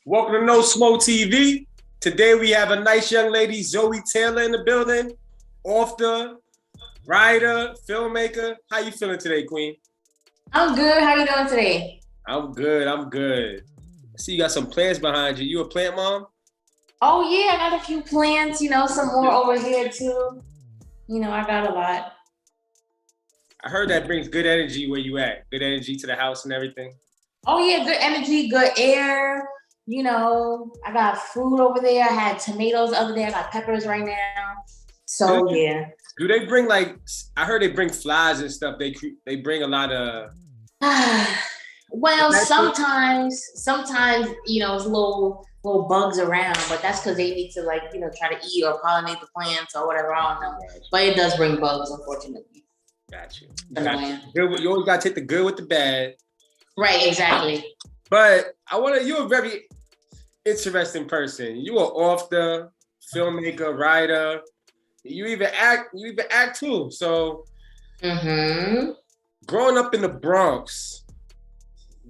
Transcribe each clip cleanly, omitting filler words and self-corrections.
Welcome to No Smoke TV. Today we have a nice young lady, Zoey Taylor, in the building. Author, writer, filmmaker. How you feeling today, Queen? I'm good. How you doing today? I'm good. I see you got some plants behind you. You a plant mom? Oh yeah, I got a few plants, some more over here too. I got a lot. I heard that brings good energy where you at. Good energy to the house and everything. Oh yeah, good energy, good air. I got fruit over there. I had tomatoes over there. I got peppers right now. So yeah. Do they bring I heard they bring flies and stuff. They bring a lot of. Well, sometimes it's little bugs around, but that's because they need to try to eat or pollinate the plants or whatever. I don't know, but it does bring bugs, unfortunately. Got you. You always gotta take the good with the bad. Right, exactly. But you're a very interesting person. You are author, filmmaker, writer. You even act too. So, growing up in the Bronx,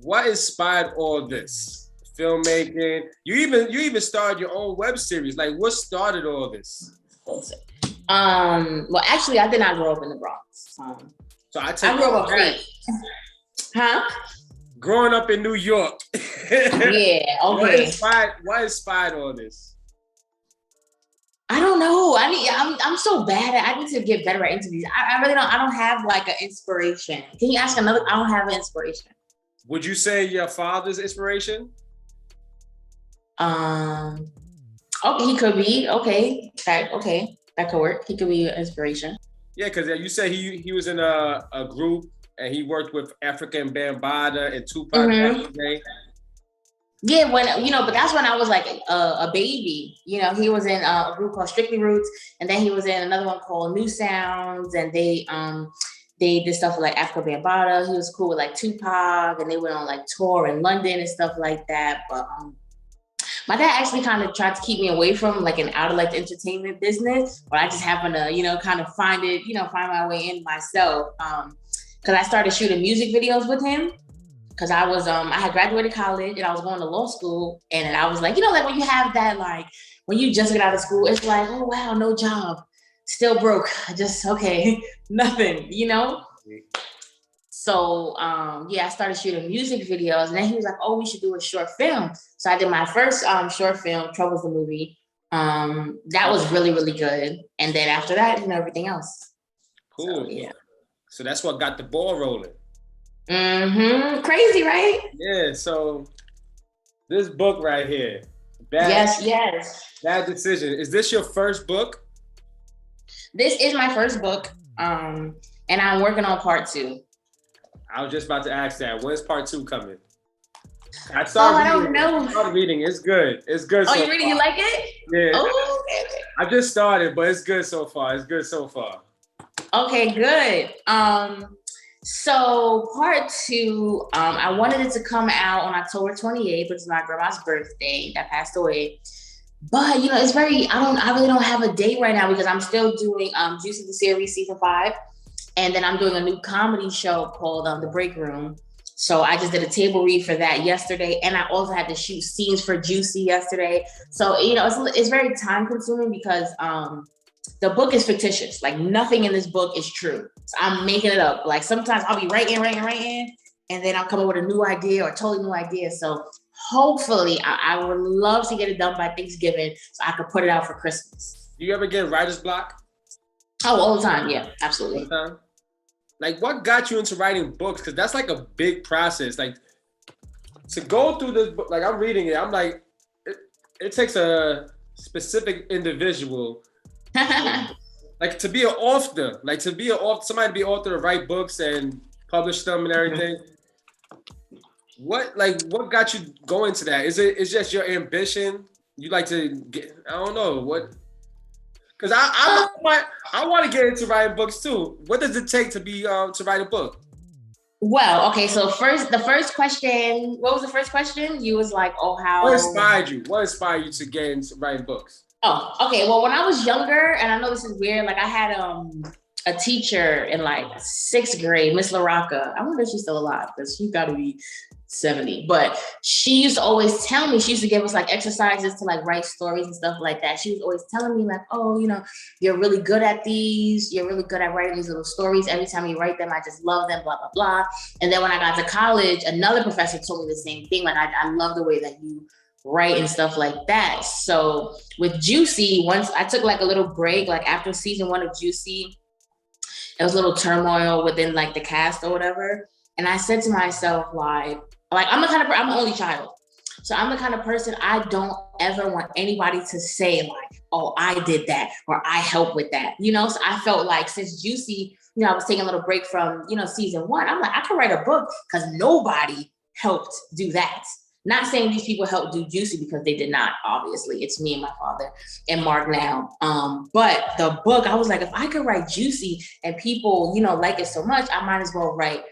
what inspired all this? Filmmaking. You even started your own web series. Like, what started all this? Well, actually, I did not grow up in the Bronx. I grew up upstate. Huh? Growing up in New York. Yeah, okay. What inspired all this? I don't know. I'm so bad at. I need to get better at interviews. I really don't. I don't have an inspiration. Can you ask another? I don't have an inspiration. Would you say your father's inspiration? Okay, he could be. Okay, that could work. He could be an inspiration. Yeah, because you said he was in a group and he worked with Afrika Bambaataa and Tupac. Yeah, but that's when I was a baby. He was in a group called Strictly Roots, and then he was in another one called New Sounds, and they did stuff with Afrika Bambaataa. He was cool with Tupac, and they went on tour in London and stuff like that. But my dad actually kind of tried to keep me away from an out of the entertainment business, but I just happened to kind of find my way in myself. Because I started shooting music videos with him. Because I was I had graduated college and I was going to law school, and I was when you have that when you just get out of school, it's oh wow, no job, still broke, nothing, So I started shooting music videos, and then he was oh, we should do a short film. So I did my first short film, Trouble's the movie. That was really, really good. And then after that, everything else. Cool. So, yeah. So that's what got the ball rolling. Crazy, right? Yeah. So this book right here. Yes. Bad Decision. Is this your first book? This is my first book. And I'm working on part 2. I was just about to ask that. When's part 2 coming? I don't know. I started reading. It's good. Oh, you reading? You like it? Yeah. Oh, okay. I just started, but it's good so far. Okay, good. So part 2, I wanted it to come out on October 28th, which is my grandma's birthday that passed away. But it's I really don't have a date right now because I'm still doing Juice of the Series season 5. And then I'm doing a new comedy show called The Break Room. So I just did a table read for that yesterday. And I also had to shoot scenes for Juicy yesterday. So, it's very time consuming because the book is fictitious. Nothing in this book is true. So I'm making it up. Sometimes I'll be writing, and then I'll come up with a new idea or a totally new idea. So hopefully I would love to get it done by Thanksgiving so I could put it out for Christmas. Do you ever get writer's block? Oh, all the time. Yeah, absolutely. All the time? What got you into writing books? Because that's a big process. To go through this book, I'm reading it, I'm it takes a specific individual. To be an author, somebody to be author to write books and publish them and everything. What got you going to that? It's just your ambition? You like to get, I don't know what. Because I want to get into writing books too. What does it take to be to write a book? Well, okay. So the first question. What was the first question? You was how? What inspired you? What inspired you to get into writing books? Oh, okay. Well, when I was younger, and I know this is weird, I had a teacher in like 6th grade, Miss LaRocca. I wonder if she's still alive because she's got to be 70. But she used to always tell me, she used to give us like exercises to like write stories and stuff like that. She was always telling me like, oh, you know, you're really good at these. You're really good at writing these little stories. Every time you write them, I just love them, blah, blah, blah. And then when I got to college, another professor told me the same thing. Like, I love the way that you write and stuff like that. So with Juicy, once I took like a little break, like after season 1 of Juicy, there was a little turmoil within like the cast or whatever. And I said to myself, like I'm I'm an only child. So I'm the kind of person, I don't ever want anybody to say like, oh, I did that or I helped with that. You know, so I felt like since Juicy, you know, I was taking a little break from, you know, season 1. I'm like, I could write a book because nobody helped do that. Not saying these people helped do Juicy because they did not, obviously. It's me and my father and Mark now. But the book, I was like, if I could write Juicy and people, you know, like it so much, I might as well write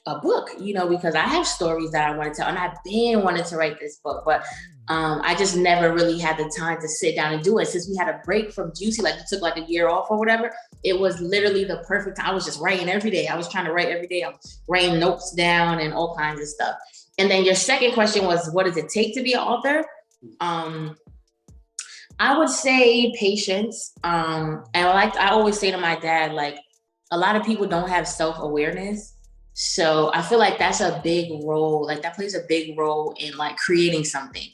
a book, you know, because I have stories that I want to tell, and I've been wanting to write this book, but I just never really had the time to sit down and do it. Since we had a break from Juicy, like we took like a year off or whatever, it was literally the perfect time. I was just writing every day. I was trying to write every day. I was writing notes down and all kinds of stuff. And then your second question was, what does it take to be an author? I would say patience. And I always say to my dad, like, a lot of people don't have self-awareness. So I feel like that's a big role, like that plays a big role in like creating something.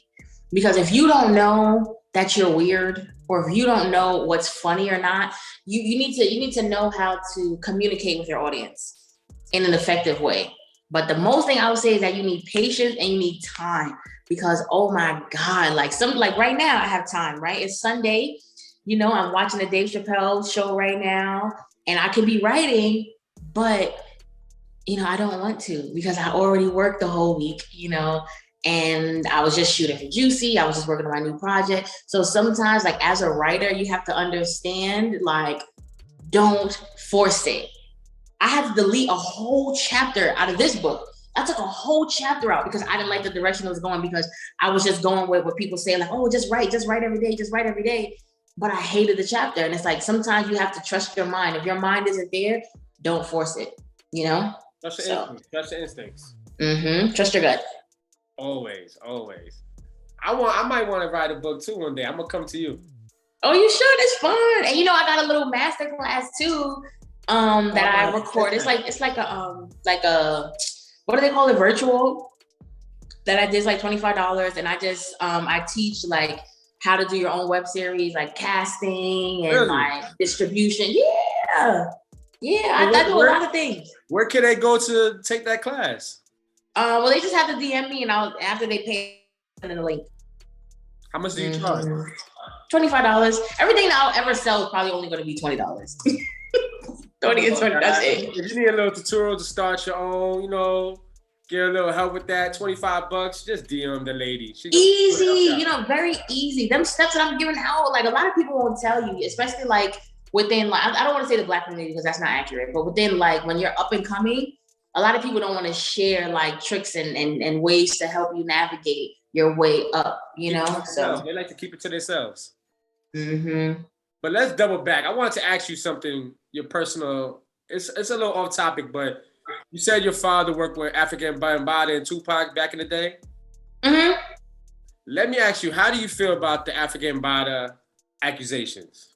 Because if you don't know that you're weird, or if you don't know what's funny or not, you need to know how to communicate with your audience in an effective way. But the most thing I would say is that you need patience and you need time, because oh my God, like right now I have time, right? It's Sunday, you know, I'm watching the Dave Chappelle show right now and I could be writing, but you know, I don't want to because I already worked the whole week, you know, and I was just shooting for Juicy. I was just working on my new project. So sometimes like as a writer, you have to understand, like, don't force it. I had to delete a whole chapter out of this book. I took a whole chapter out because I didn't like the direction it was going, because I was just going with what people say, like, oh, just write every day, just write every day. But I hated the chapter. And it's like, sometimes you have to trust your mind. If your mind isn't there, don't force it, you know? Trust your instincts. Mm-hmm. Trust your gut. Always. I might want to write a book too one day. I'm gonna come to you. Oh, you should. It's fun. And you know, I got a little master class too. That I record. It's like a what do they call it? Virtual. That I did like $25, and I just I teach like how to do your own web series, like casting and like distribution. Yeah, I do a lot of things. Where can they go to take that class? Well, they just have to DM me, and after they pay, send in the link. How much do you charge? $25. Everything that I'll ever sell is probably only going to be $20. 20 and 20. That's it. If you need a little tutorial to start your own, you know, get a little help with that, $25, just DM the lady. Easy, you know, very easy. Them steps that I'm giving out, like a lot of people won't tell you, especially like within, like, I don't want to say the Black community because that's not accurate, but within like when you're up and coming, a lot of people don't want to share like tricks and ways to help you navigate your way up, you know? So they like to keep it to themselves. Mm-hmm. But let's double back. I wanted to ask you something, your personal, it's a little off topic, but you said your father worked with Afrika Bambaataa and Tupac back in the day. Mm-hmm. Let me ask you, how do you feel about the Afrika Bambaataa Accusations?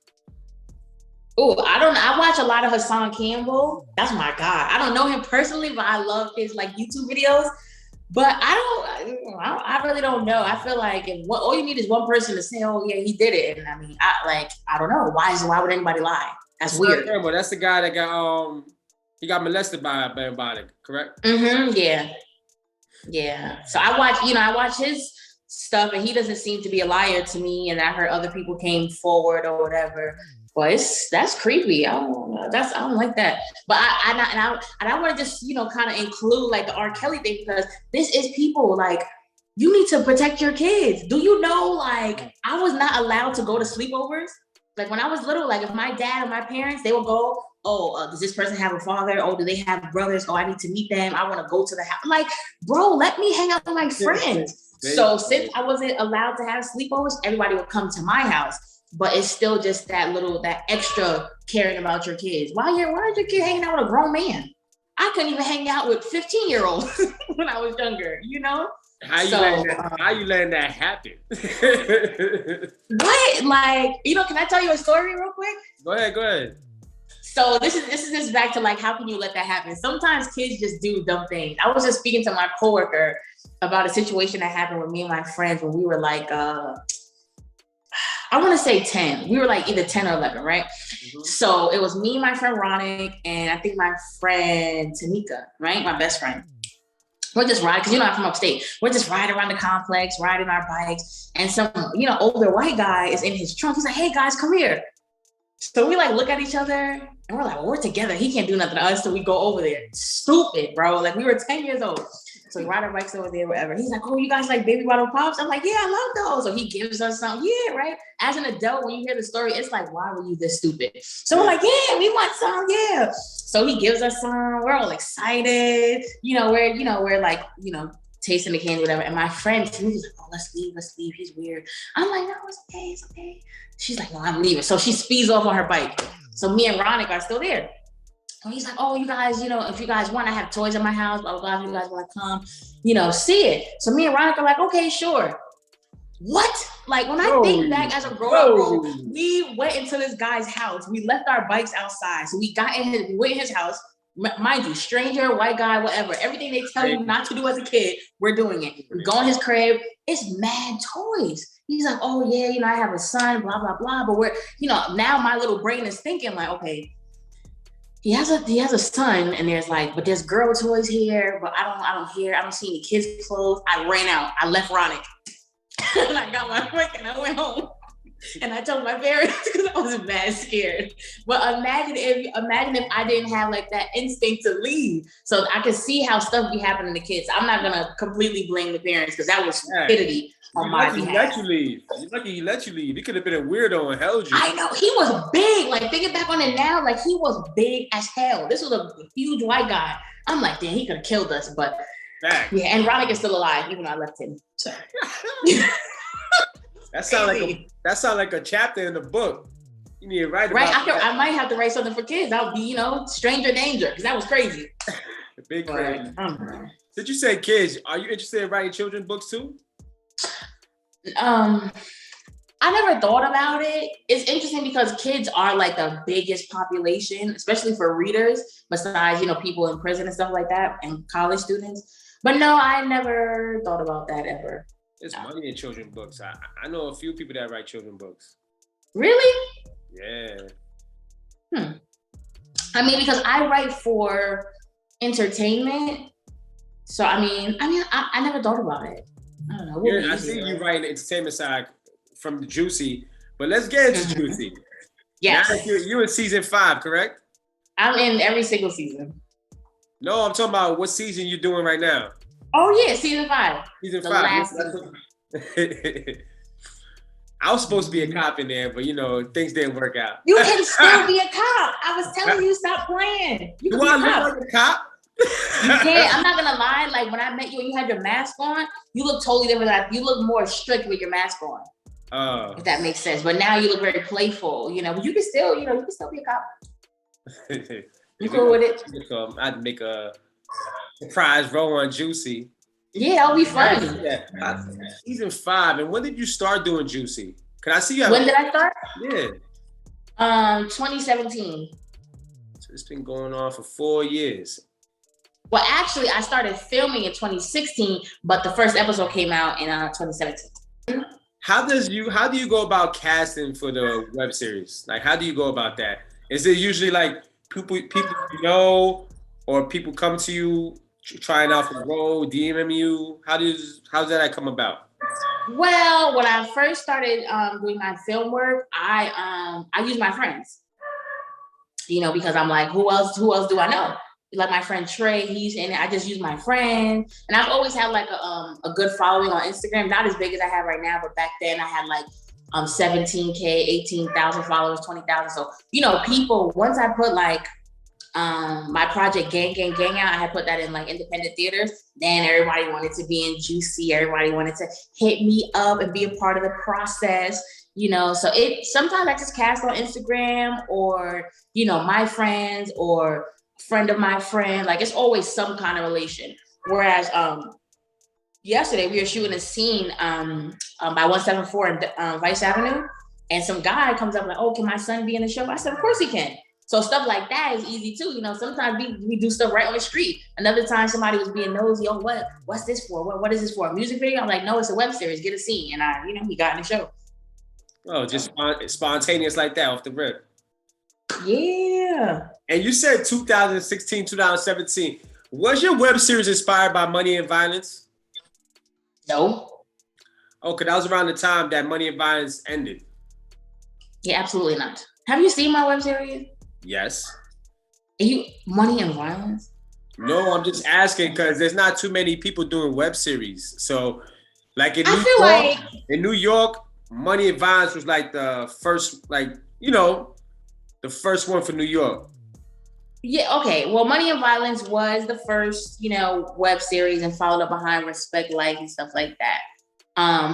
Oh, I watch a lot of Hassan Campbell. That's my guy. I don't know him personally, but I love his like YouTube videos. But I really don't know. I feel like all you need is one person to say, oh yeah, he did it. And I mean, I don't know. Why would anybody lie? That's weird. Campbell, that's the guy that he got molested by Bambaataa, correct? Mm-hmm. Yeah. So I watch his stuff, and he doesn't seem to be a liar to me. And I heard other people came forward or whatever. But that's creepy. I don't like that. But I want to just, you know, kind of include like the R. Kelly thing, because this is people, like, you need to protect your kids. Do you know, like, I was not allowed to go to sleepovers. Like when I was little, like if my dad or my parents, they would go, does this person have a father? Oh, do they have brothers? Oh, I need to meet them. I want to go to the house. I'm like, bro, let me hang out with my friends. So since I wasn't allowed to have sleepovers, everybody would come to my house. But it's still just that extra caring about your kids. Why is your kid hanging out with a grown man? I couldn't even hang out with 15-year-olds when I was younger, you know? How you letting that happen? What? Like, you know, can I tell you a story real quick? Go ahead. So this is back to like, how can you let that happen? Sometimes kids just do dumb things. I was just speaking to my coworker about a situation that happened with me and my friends when we were like, I want to say 10. We were like either 10 or 11, right? Mm-hmm. So it was me, my friend Ronick, and I think my friend Tanika, right? My best friend. We're just riding, because you know I'm from upstate. We're just riding around the complex, riding our bikes. And some, you know, older white guy is in his trunk. He's like, hey guys, come here. So we like look at each other and we're like, well, we're together. He can't do nothing to us. So we go over there. Stupid, bro. Like we were 10 years old. So we ride our bikes over there, wherever. He's like, oh, you guys like baby bottle pops? I'm like, yeah, I love those. So he gives us some. Yeah, right. As an adult, when you hear the story, it's like, why were you this stupid? So we're like, yeah, we want some. Yeah. So he gives us some. We're all excited. We're like, tasting the candy, whatever. And my friend, she's like, oh, let's leave. He's weird. I'm like, no, it's okay. She's like, no, I'm leaving. So she speeds off on her bike. So me and Ronick are still there. And he's like, oh, you guys, if you guys want, I have toys in my house, blah, blah, blah. If you guys want to come, see it. So me and Ronick are like, okay, sure. What? Like when I think back as a grown-up, we went into this guy's house. We left our bikes outside. So we went in his house. Mind you, stranger, white guy, whatever. Everything they tell you not to do as a kid, we're doing it. We go in his crib. It's mad toys. He's like, oh yeah, I have a son, blah, blah, blah. But we're, now my little brain is thinking like, okay, he has a son, and there's girl toys here, but I don't see any kids' clothes. I ran out. I left Ronick. And I got my bike and I went home. And I told my parents because I was mad scared. But imagine if I didn't have like that instinct to leave. So I could see how stuff be happening to kids. I'm not gonna completely blame the parents because that was stupidity on my behalf. You're lucky he let you leave. He could have been a weirdo and held you. I know, he was big. Like thinking back on it now, like he was big as hell. This was a huge white guy. I'm like, damn, he could have killed us. But yeah, and Ronick is still alive, even though I left him. So That sounds like a chapter in the book. You need to write about that. I might have to write something for kids. That would be, stranger danger, because that was crazy. Big crazy. Did you say kids? Are you interested in writing children's books too? I never thought about it. It's interesting because kids are like the biggest population, especially for readers, besides, people in prison and stuff like that, and college students. But no, I never thought about that ever. There's money in children's books. I know a few people that write children's books. Really? Yeah. I mean, because I write for entertainment. So, I never thought about it. I don't know. I see you writing the entertainment side from Juicy, but let's get into Juicy. Yes. Now, you're in season 5, correct? I'm in every single season. No, I'm talking about what season you're doing right now. Oh yeah, season 5. Season 5. Last season. I was supposed to be a cop in there, but things didn't work out. You can still be a cop. I was telling you, stop playing. You Do I look like a cop? You can't. I'm not gonna lie. Like when I met you and you had your mask on, you look totally different. Like you look more strict with your mask on. Oh. If that makes sense. But now you look very playful. But you can still, you can still be a cop. You cool with it? I'd make a surprise roll on Juicy. Yeah, that'll be fun. Yeah. Season 5. And when did you start doing Juicy? Can I see you? When did I start? Yeah. 2017. So it's been going on for 4 years. Well, actually, I started filming in 2016, but the first episode came out in 2017. How do you go about casting for the web series? Like, how do you go about that? Is it usually like people you know, or people come to you trying out for the role, DMing you? How does that come about? Well, when I first started doing my film work, I use my friends. Because I'm like, who else do I know? Like my friend Trey, he's in it. I just use my friend, and I've always had like a good following on Instagram. Not as big as I have right now, but back then I had like 17K, 18,000 followers, 20,000. So people. Once I put like my project Gang Out, I had put that in like independent theaters. Then everybody wanted to be in Juicy. Everybody wanted to hit me up and be a part of the process. So it sometimes I just cast on Instagram or, my friends or friend of my friend. Like it's always some kind of relation. Whereas yesterday we were shooting a scene by 174 and Vice Avenue, and some guy comes up like, "Oh, can my son be in the show?" I said, "Of course he can." So stuff like that is easy too. Sometimes we do stuff right on the street. Another time somebody was being nosy. "Oh, what's this for? What is this for? A music video?" I'm like, "No, it's a web series. Get a scene." And he got in the show. Oh, just spontaneous like that off the rip. Yeah. And you said 2016, 2017. Was your web series inspired by Money and Violence? No. Okay, that was around the time that Money and Violence ended. Yeah, absolutely not. Have you seen my web series? Yes. Money and Violence? No, I'm just asking because there's not too many people doing web series. So, like in New York, Money and Violence was like the first, the first one for New York. Yeah, okay. Well, Money and Violence was the first, web series, and followed up behind Respect Life and stuff like that.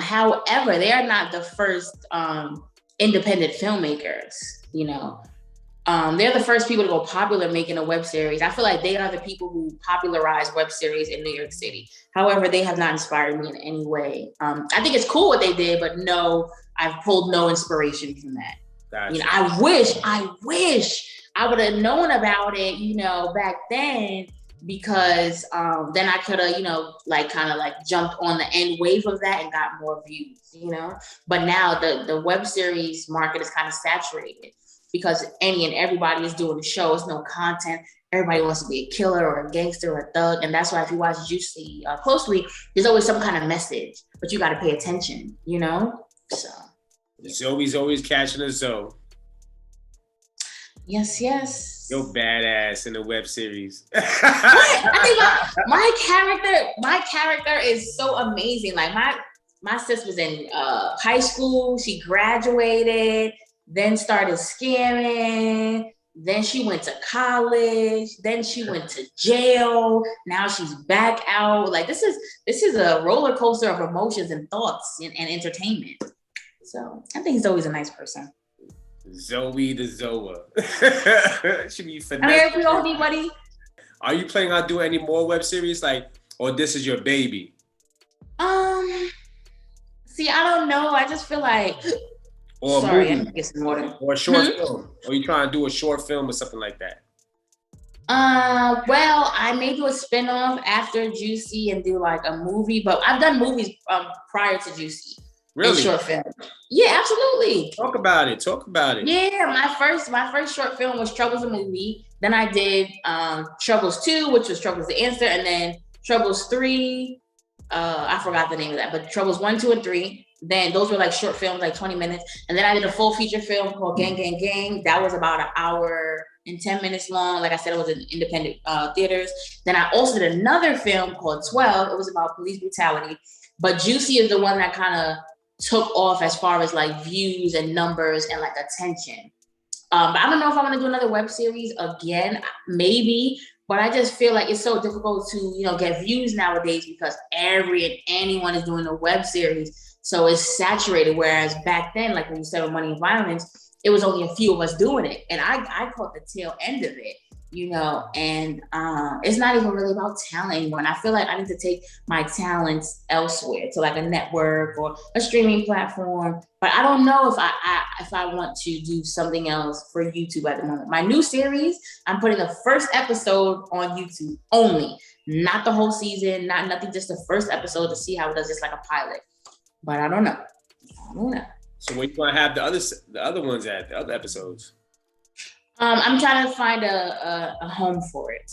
However, they are not the first independent filmmakers, They're the first people to go popular making a web series. I feel like they are the people who popularized web series in New York City. However, they have not inspired me in any way. I think it's cool what they did, but no, I've pulled no inspiration from that. Gotcha. I wish I would have known about it, back then, because then I could have, jumped on the end wave of that and got more views, But now the web series market is kind of saturated because any and everybody is doing the show. It's no content. Everybody wants to be a killer or a gangster or a thug. And that's why if you watch Juicy closely, there's always some kind of message, but you got to pay attention, So. Zoey's always catching a Zoe. Yes. You're badass in the web series. I think my character is so amazing. Like my sis was in high school. She graduated, then started scamming. Then she went to college. Then she went to jail. Now she's back out. Like this is a roller coaster of emotions and thoughts and entertainment. So I think he's always a nice person. Zoey the Zoa. Should be finesse. I'm here for anybody. Are you planning on doing any more web series, or this is your baby? See, I don't know. I just feel like. Or sorry, a movie, I'm gonna get some water. or a short film. Or you trying to do a short film or something like that? Well, I may do a spinoff after Juicy and do like a movie, but I've done movies prior to Juicy. Really? Short film. Yeah, absolutely. Talk about it. Yeah, my first short film was Troubles the movie. Then I did Troubles 2, which was Troubles the Answer, and then Troubles 3. I forgot the name of that, but Troubles 1, 2, and 3. Then those were like short films, like 20 minutes. And then I did a full feature film called Gang Gang Gang. That was about an hour and 10 minutes long. Like I said, it was in independent theaters. Then I also did another film called 12. It was about police brutality. But Juicy is the one that kind of took off as far as like views and numbers and like attention. But I don't know if I want to do another web series again, maybe, but I just feel like it's so difficult to, get views nowadays because anyone is doing a web series. So it's saturated. Whereas back then, like when you said with Money and Violence, it was only a few of us doing it. And I caught the tail end of it. And it's not even really about talent anymore. And I feel like I need to take my talents elsewhere to like a network or a streaming platform. But I don't know if I want to do something else for YouTube at the moment. My new series, I'm putting the first episode on YouTube only, not the whole season, not nothing, just the first episode to see how it does, just like a pilot. But I don't know. So where you gonna have the other ones at, the other episodes? I'm trying to find a home for it.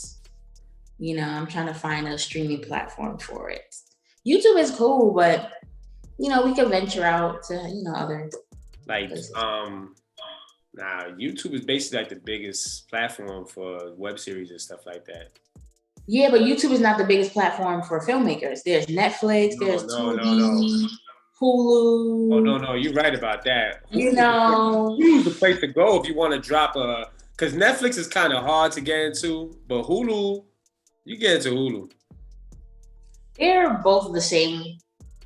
I'm trying to find a streaming platform for it. YouTube is cool, but we can venture out to other places. YouTube is basically like the biggest platform for web series and stuff like that. Yeah, but YouTube is not the biggest platform for filmmakers. There's Netflix, there's Tubi, Hulu. Oh no, you're right about that. Hulu's the place to go if you want to drop because Netflix is kind of hard to get into, but Hulu, you get into Hulu. They're both the same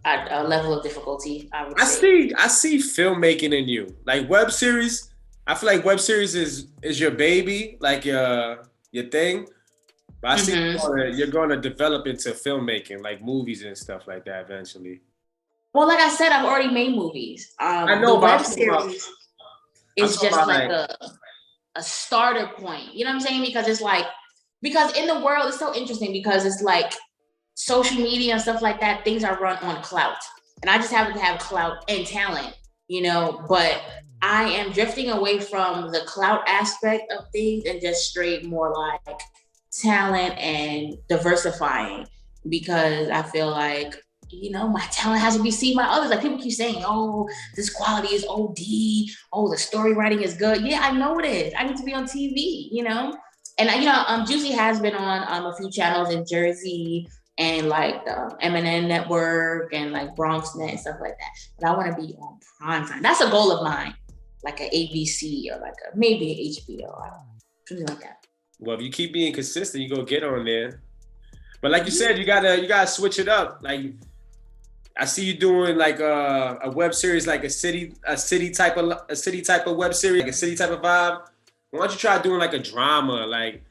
a level of difficulty, I would say. I see filmmaking in you. Like web series. I feel like web series is your baby, like your thing. But I see you're going to develop into filmmaking, like movies and stuff like that eventually. Well, like I said, I've already made movies. I know, the web series is just like a starter point. You know what I'm saying? Because it's like, because in the world, it's so interesting because it's like social media and stuff like that, things are run on clout. And I just happen to have clout and talent, you know, but I am drifting away from the clout aspect of things and just straight more like talent and diversifying, because I feel like, you know, my talent has to be seen by others. Like people keep saying, oh, this quality is OD. Oh, the story writing is good. Yeah, I know it is. I need to be on TV, you know? And, you know, Juicy has been on a few channels in Jersey and like the MNN Network and like BronxNet and stuff like that. But I want to be on primetime. That's a goal of mine, like an ABC or like maybe an HBO, something like that. Well, if you keep being consistent, you go get on there. But like you said, you gotta switch it up. Like I see you doing like a web series, like a city type of web series, like a city type of vibe. Why don't you try doing like a drama, like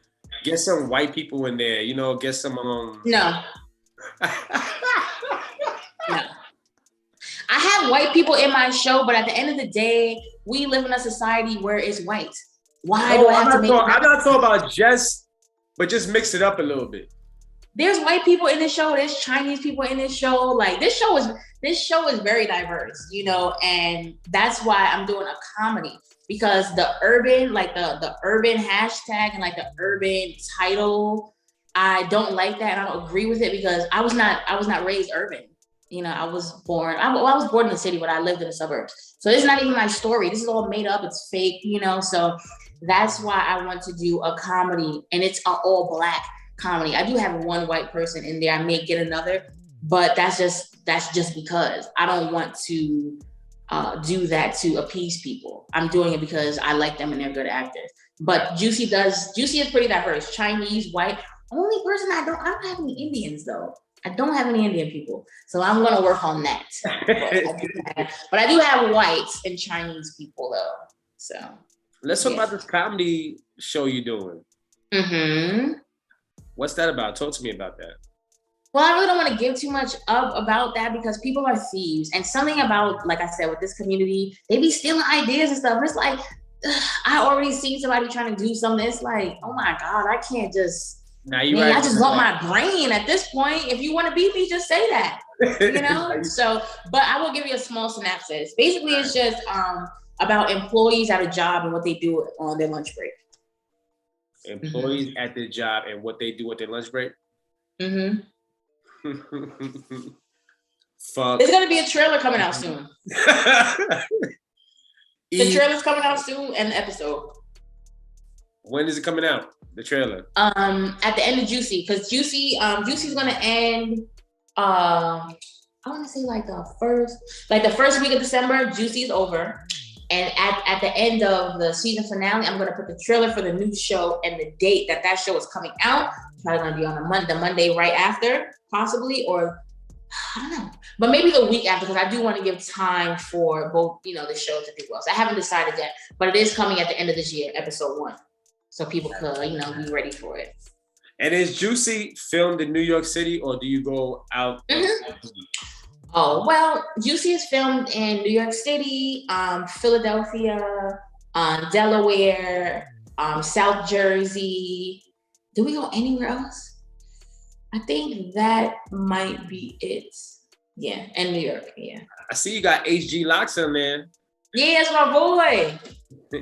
get some white people in there, you know, get some No. No. I have white people in my show, but at the end of the day, we live in a society where it's white. Why do I have to make it? I'm not talking about just mix it up a little bit. There's white people in this show. There's Chinese people in this show. Like this show is very diverse, you know, and that's why I'm doing a comedy, because the urban, like the urban hashtag and like the urban title, I don't like that, and I don't agree with it because I was not raised urban. You know, I was born in the city, but I lived in the suburbs. So it's not even my story. This is all made up. It's fake, you know. So that's why I want to do a comedy, and it's an all Black comedy. I do have one white person in there. I may get another, but that's just because I don't want to do that to appease people. I'm doing it because I like them and they're good actors. But Juicy is pretty diverse. Chinese, white. Only person I don't have any Indians though. I don't have any Indian people. So I'm gonna work on that. But I do have whites and Chinese people though. So let's talk about this comedy show you're doing. Mm-hmm. What's that about? Talk to me about that. Well, I really don't want to give too much up about that because people are thieves. And something about, like I said, with this community, they be stealing ideas and stuff. It's like, I already seen somebody trying to do something. It's like, oh my God, I can't just, I just want my brain at this point. If you want to beat me, just say that, you know? So, but I will give you a small synopsis. Basically, it's just about employees at a job and what they do on their lunch break. Employees at their job and what they do at their lunch break? Mm-hmm. Fuck. There's gonna be a trailer coming out soon. The trailer's coming out soon and the episode. When is it coming out? The trailer? At the end of Juicy, because Juicy's gonna end. I want to say like the first week of December. Juicy's over. And at the end of the season finale, I'm going to put the trailer for the new show and the date that show is coming out. It's probably going to be on the Monday right after, possibly, or I don't know. But maybe the week after, because I do want to give time for both, you know, the show to do well. So I haven't decided yet, but it is coming at the end of this year, episode 1. So people could, you know, be ready for it. And is Juicy filmed in New York City, or do you go out? Mm-hmm. Oh, well, Juicy is filmed in New York City, Philadelphia, Delaware, South Jersey. Do we go anywhere else? I think that might be it. Yeah, and New York, yeah. I see you got HG Locks on there. Yeah, that's my boy.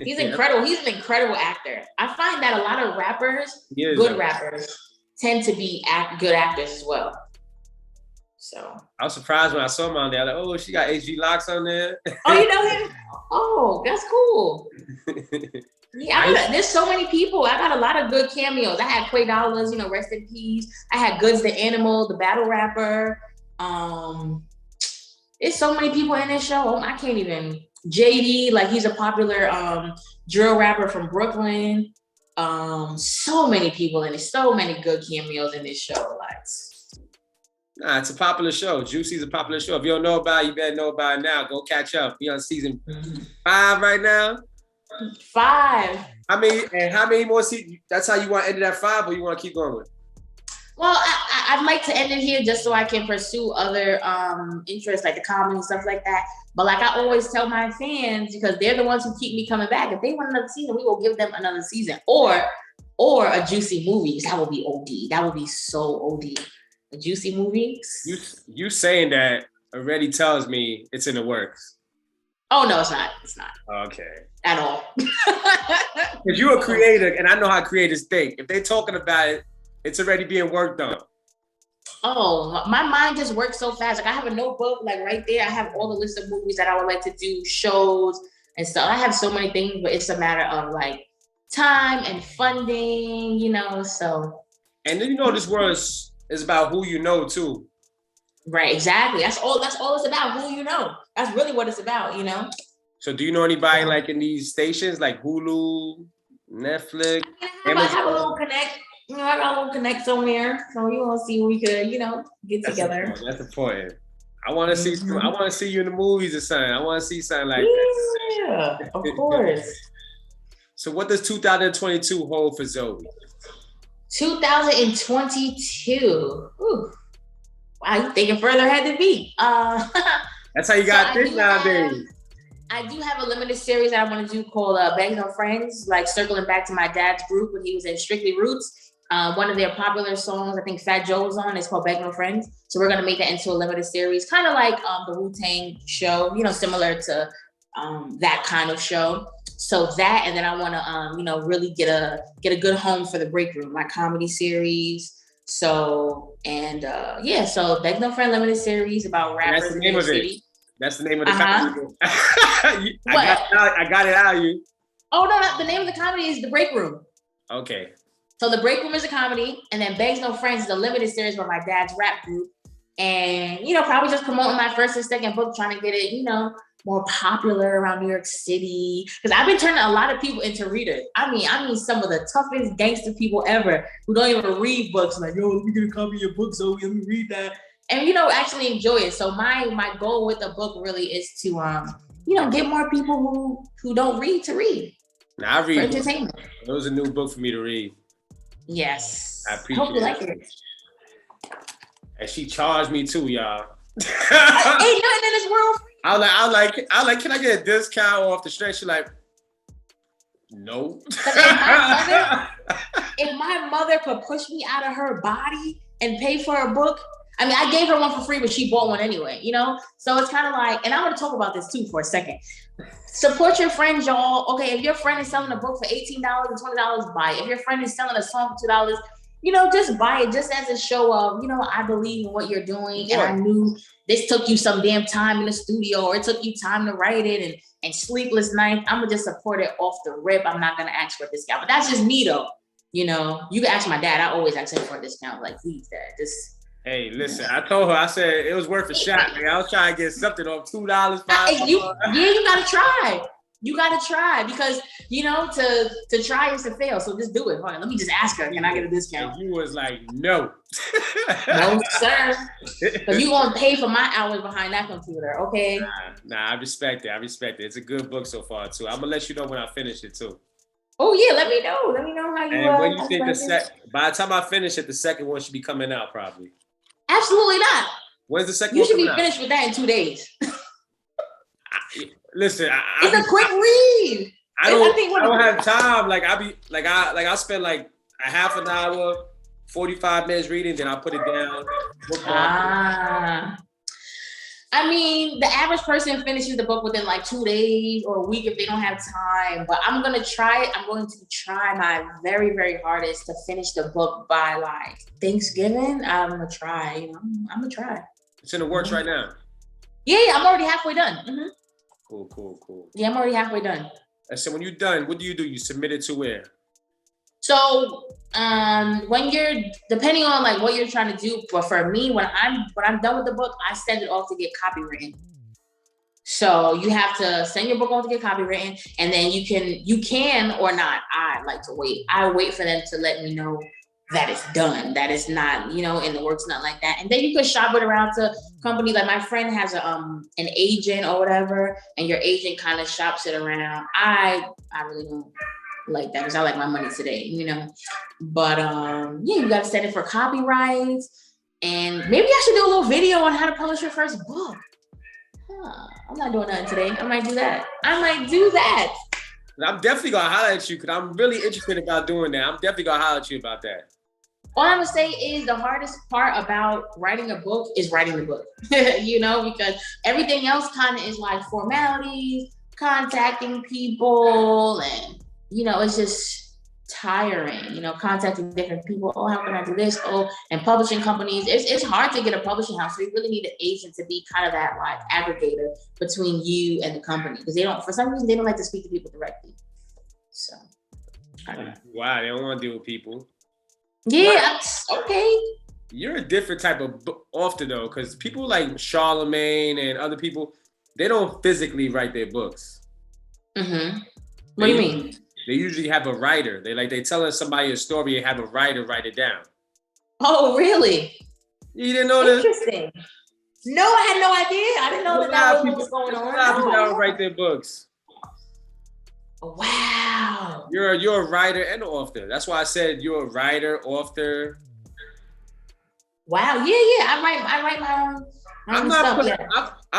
He's incredible. He's an incredible actor. I find that a lot of rappers, good rappers, tend to be good actors as well. So I was surprised when I saw him on there. I was like, oh, she got HG Locks on there. Oh, you know him? Oh, that's cool. Yeah, there's so many people. I got a lot of good cameos. I had Quay Dollars, you know, rest in peace. I had Goods the Animal, the battle rapper. There's so many people in this show. I can't even. JD, like he's a popular drill rapper from Brooklyn. So many people in it. So many good cameos in this show. Like. Nah, it's a popular show. Juicy's a popular show. If you don't know about it, you better know about it now. Go catch up. We on season 5 right now. 5. How many more seasons? That's how you want to end it at 5, or you want to keep going with? Well, I'd like to end it here just so I can pursue other interests like the comedy and stuff like that. But like I always tell my fans, because they're the ones who keep me coming back. If they want another season, we will give them another season, or a juicy movie. That would be OD. That would be so OD. A juicy movie. You saying that already tells me it's in the works. Oh no, it's not. It's not. Okay. At all. Because you're a creator, and I know how creators think. If they're talking about it, it's already being worked on. Oh, my mind just works so fast. Like I have a notebook, like right there. I have all the list of movies that I would like to do, shows and stuff. I have so many things, but it's a matter of like time and funding, so. And then this world is about who you know too. Right, exactly. That's all it's about, who you know. That's really what it's about, So do you know anybody like in these stations like Hulu, Netflix? I have a little connect. I got a little connect somewhere, so you want to see we could, get together. That's important. I want to see. I want to see you in the movies or something. I want to see something like that. Yeah, of course. So, what does 2022 hold for Zoey? 2022. Ooh. Wow, you thinking further ahead than me. That's how you got to think nowadays. I do have a limited series that I want to do called Banging on Friends, like circling back to my dad's group when he was in Strictly Roots. One of their popular songs, I think Fat Joe was on, is called Banging on Friends. So we're going to make that into a limited series, kind of like the Wu-Tang show, similar to that kind of show. So that, and then I want to, really get a good home for the Break Room, my comedy series. So, so Banging on Friends limited series about rappers. That's the name of it. That's the name of the comedy. I got it out of you. Oh, no, the name of the comedy is The Break Room. Okay. So The Break Room is a comedy, and then Begs No Friends is a limited series by my dad's rap group. And, probably just promoting my first and second book, trying to get it, more popular around New York City. Because I've been turning a lot of people into readers. I mean some of the toughest gangster people ever who don't even read books. Like, yo, let me get a copy of your book, Zoey, let me read that. And, actually enjoy it. So my goal with the book really is to, get more people who don't read to read. Now, I read for entertainment. It was a new book for me to read. Yes. I appreciate it. Hope you like it. And she charged me too, y'all. Ain't nothing in this world. I was like, can I get a discount off the straight? She's like, no. If my mother could push me out of her body and pay for a book, I mean, I gave her one for free, but she bought one anyway, So it's kind of like, and I want to talk about this too for a second. Support your friends, y'all. Okay, if your friend is selling a book for $18 and $20, buy it. If your friend is selling a song for $2, just buy it, just as a show of, I believe in what you're doing. And I knew this took you some damn time in the studio, or it took you time to write it and sleepless nights. I'm going to just support it off the rip. I'm not going to ask for a discount, but that's just me though. You can ask my dad. I always ask him for a discount. Like, please, Dad, just. Hey, listen, I told her, I said it was worth a shot. Man. I was trying to get something off $2, $5. You gotta try. You gotta try because to try is to fail. So just do it. Hold on, let me just ask her. Can I get a discount? And you was like, no. No, sir. Because you gonna pay for my hours behind that computer, okay? Nah, I respect it. It's a good book so far too. I'm gonna let you know when I finish it too. Oh yeah, let me know. Let me know how you. And when you think by the time I finish it, the second one should be coming out probably. Absolutely not. When's the second one? You should be finished with that in 2 days. Listen, it's a quick read. I don't have time. Like I spend like a half an hour, 45 minutes reading, then I put it down. I mean, the average person finishes the book within like 2 days or a week if they don't have time. But I'm going to try it. I'm going to try my very, very hardest to finish the book by like Thanksgiving. I'm going to try. I'm going to try. It's in the works right now. Yeah, I'm already halfway done. Mm-hmm. Cool. Yeah, I'm already halfway done. And so when you're done, what do? You submit it to where? So when you're, depending on like what you're trying to do, but for me, when I'm done with the book, I send it off to get copywritten. So you have to send your book off to get copywritten, and then you can or not. I like to wait. I wait for them to let me know that is done. That is not, you know, in the works, not like that. And then you could shop it around to companies. Like my friend has an agent or whatever, and your agent kind of shops it around. I really don't like that because I like my money today, you know. But yeah, you got to set it for copyrights, and maybe I should do a little video on how to publish your first book. I'm not doing nothing today. I might do that. I'm definitely gonna holler at you because I'm really interested about doing that. I'm definitely gonna holler at you about that. All I'm gonna say is the hardest part about writing a book is writing the book, you know, because everything else kind of is like formalities, contacting people, and, you know, it's just tiring, you know, contacting different people. Oh, how can I do this? Oh, and publishing companies. It's hard to get a publishing house. So you really need an agent to be kind of that like aggregator between you and the company, because for some reason, they don't like to speak to people directly. So, I don't know. Wow, they don't want to deal with people. Yeah, okay. You're a different type of author though, because people like Charlemagne and other people, they don't physically write their books. Mm-hmm. What do you mean? They usually have a writer. They telling somebody a story and have a writer write it down. Oh, really? You didn't know this? Interesting. No, I had no idea. I didn't know that was what was going on. A lot of people don't write their books. Wow. You're a writer and an author. That's why I said you're a writer, author. Wow. Yeah. I write my own. I'm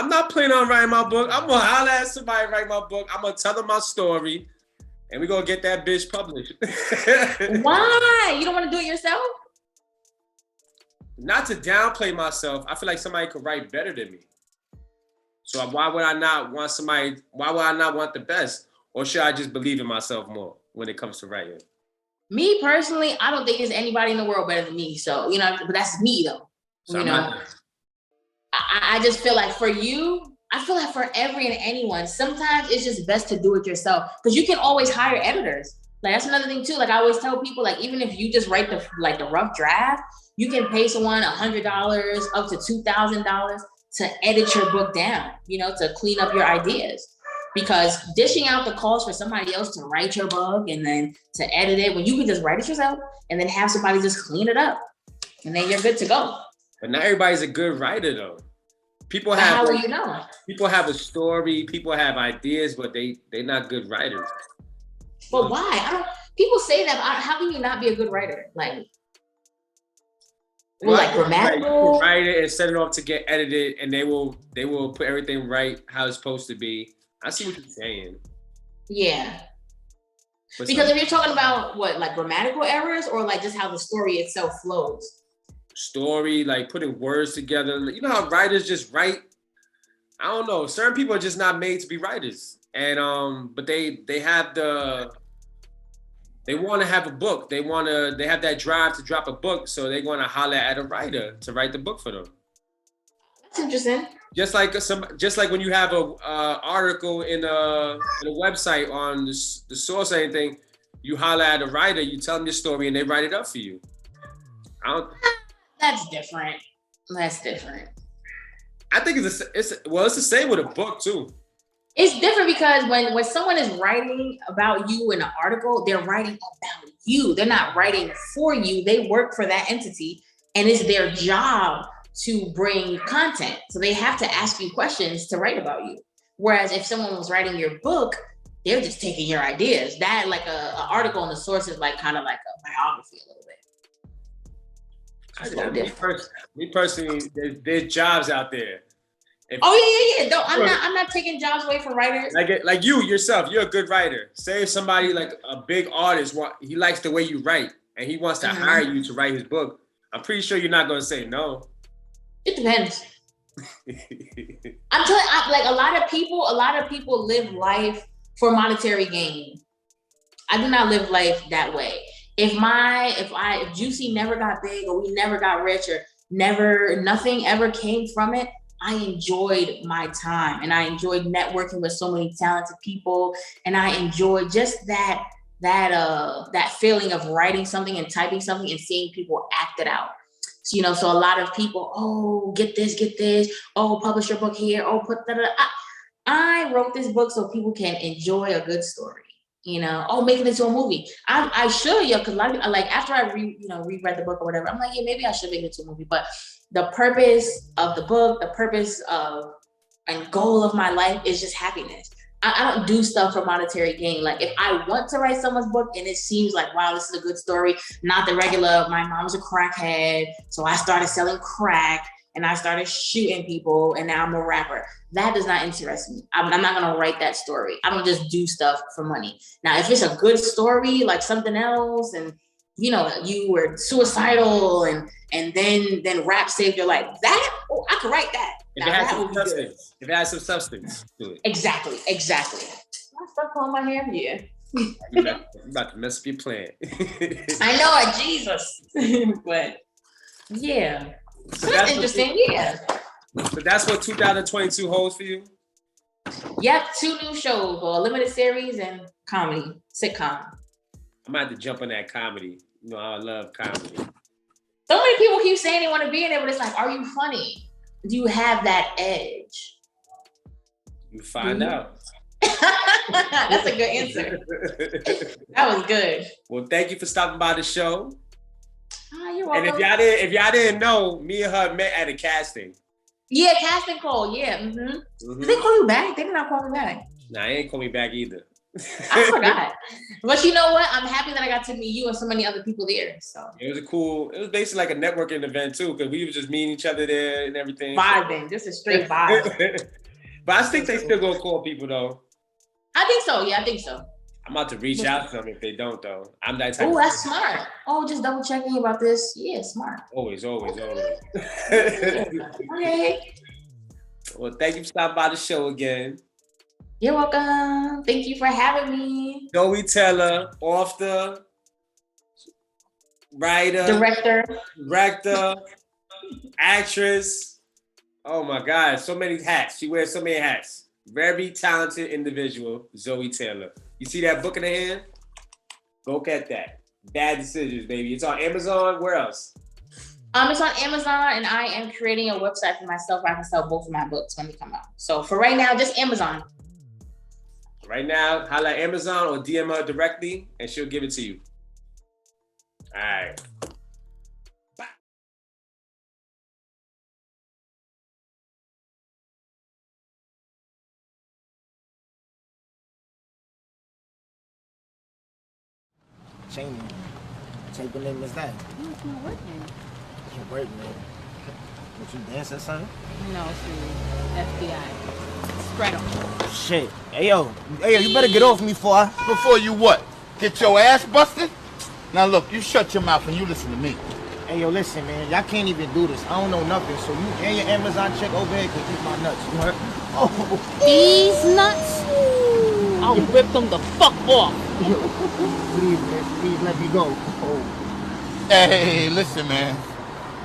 not planning on writing my book. I'm gonna holler at somebody write my book. I'm gonna tell them my story, and we're gonna get that bitch published. Why? You don't want to do it yourself? Not to downplay myself. I feel like somebody could write better than me. So why would I not want somebody? Why would I not want the best? Or should I just believe in myself more when it comes to writing? Me personally, I don't think there's anybody in the world better than me. So, you know, but that's me though. So you know, I just feel like for you, I feel like for every and anyone, sometimes it's just best to do it yourself, because you can always hire editors. Like that's another thing too. Like I always tell people, like even if you just write the rough draft, you can pay someone $100 up to $2,000 to edit your book down, you know, to clean up your ideas. Because dishing out the cost for somebody else to write your book and then to edit it, when you can just write it yourself and then have somebody just clean it up, and then you're good to go. But not everybody's a good writer though. People have. How will you know? People have a story. People have ideas, but they're not good writers. But why? People say that. But how can you not be a good writer? Like grammatical. Like, write it and set it off to get edited, and they will put everything right how it's supposed to be. I see what you're saying. Yeah. But because if you're talking about what, like grammatical errors, or like just how the story itself flows? Story, like putting words together. You know how writers just write? I don't know. Certain people are just not made to be writers. And but they want to have a book. They have that drive to drop a book, so they're going to holler at a writer to write the book for them. That's interesting. Just like when you have a article in a website on the source or anything, you holler at a writer, you tell them your story, and they write it up for you. That's different. I think it's the same with a book too. It's different because when someone is writing about you in an article, they're writing about you. They're not writing for you. They work for that entity, and it's their job to bring content. So they have to ask you questions to write about you. Whereas if someone was writing your book, they're just taking your ideas. That like a article on the source is like kind of like a biography a little bit. Me personally, there's jobs out there. Yeah. No, I'm not taking jobs away from writers. Like you yourself, you're a good writer. Say if somebody like a big artist, he likes the way you write, and he wants to hire you to write his book. I'm pretty sure you're not going to say no. It depends. I'm telling you, like a lot of people live life for monetary gain. I do not live life that way. If Juicy never got big, or we never got rich, or nothing ever came from it, I enjoyed my time, and I enjoyed networking with so many talented people, and I enjoyed just that feeling of writing something and typing something and seeing people act it out. So, you know, so a lot of people, oh, get this, oh, publish your book here, oh, put that. I wrote this book so people can enjoy a good story. You know, oh, making it into a movie. I should, yeah, because a lot of people, like after I reread the book or whatever, I'm like, yeah, maybe I should make it into a movie. But the purpose of the book, the purpose of and goal of my life is just happiness. I don't do stuff for monetary gain. Like if I want to write someone's book and it seems like, wow, this is a good story, not the regular, my mom's a crackhead, so I started selling crack and I started shooting people and now I'm a rapper. That does not interest me. I'm not gonna write that story. I don't just do stuff for money. Now, if it's a good story, like something else, and you know, you were suicidal and then rap saved your life, that, oh, I could write that. If it has some substance. If it has some substance to it. Exactly. I start pulling my hair here. You're about to mess up your plan. I know it, Jesus. But yeah. So that's interesting, yeah. So that's what 2022 holds for you? Yep, 2 new shows, a limited series and comedy, sitcom. I'm about to jump on that comedy. You know, I love comedy. So many people keep saying they want to be in it, but it's like, are you funny? Do you have that edge? You find out. That's a good answer. That was good. Well, thank you for stopping by the show. You're welcome. And if y'all didn't know, me and her met at a casting. Yeah, casting call. Yeah. Mm-hmm. Did they call you back? They did not call me back. Nah, they ain't call me back either. I forgot. But you know what? I'm happy that I got to meet you and so many other people there. So it was basically like a networking event too, because we were just meeting each other there and everything. Vibing, just a straight vibe. But I think they still gonna call people though. I think so. Yeah, I think so. I'm about to reach out to them if they don't though. I'm that type. Oh, that's smart. Oh, just double checking about this. Yeah, smart. Always. Okay. Well, thank you for stopping by the show again. You're welcome. Thank you for having me. Zoey Taylor, author, writer, director, actress. Oh my God, so many hats. She wears so many hats. Very talented individual, Zoey Taylor. You see that book in the hand? Go get that. Bad Decisions, baby. It's on Amazon. Where else? It's on Amazon, and I am creating a website for myself where I can sell both of my books when they come out. So for right now, just Amazon. Right now, holla at Amazon or DM her directly, and she'll give it to you. All right. Bye. Cheney. Type of name is that? No, it's not working. Can't work, man. What, you dance or something? No, it's FBI. Spread them. Shit. Hey, yo, you better get off me before Before you what? Get your ass busted? Now look, you shut your mouth and you listen to me. Hey, yo, listen, man. Y'all can't even do this. I don't know nothing, so you and your Amazon check over here can eat my nuts. You heard? Oh. These nuts? I'll rip them the fuck off. Yo, please, man. Please let me go. Oh. Hey, listen, man.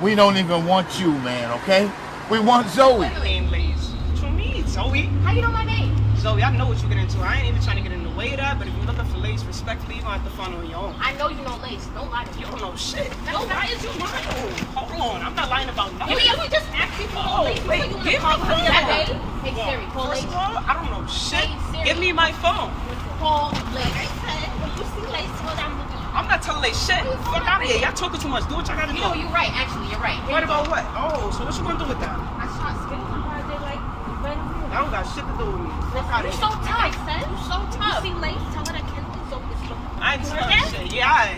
We don't even want you, man, okay? We want Zoey. My name, ladies. What you mean, Zoey? How you know my name? Zoey, I know what you get into. I ain't even trying to get in the way of that, but if you're looking for lace, respectfully, you're gonna have to find on your own. I know you know Lace. Don't lie to me. You don't know shit. No, why is you lying? Hold on, I'm not lying about nothing. We just asked you for Oh, Lace. wait, give me my phone. Hey, Siri, call First Lace. of all, I don't know shit. Hey, Siri. Give me my phone. Call Lace. I said, when you see Lace, tell her I'm looking. I'm not telling they shit. Fuck out of here. Y'all talking too much. Do what y'all gotta do. No, you're right. Actually, you're right. Right about what? Oh, so what you gonna do with that? I shot skills on her. They like right over here. That don't got shit to do with me. Fuck out of You're here. so tough, son. You're so tough. You see Lace, tell her that Kendall's so I ain't telling her shit. Yeah,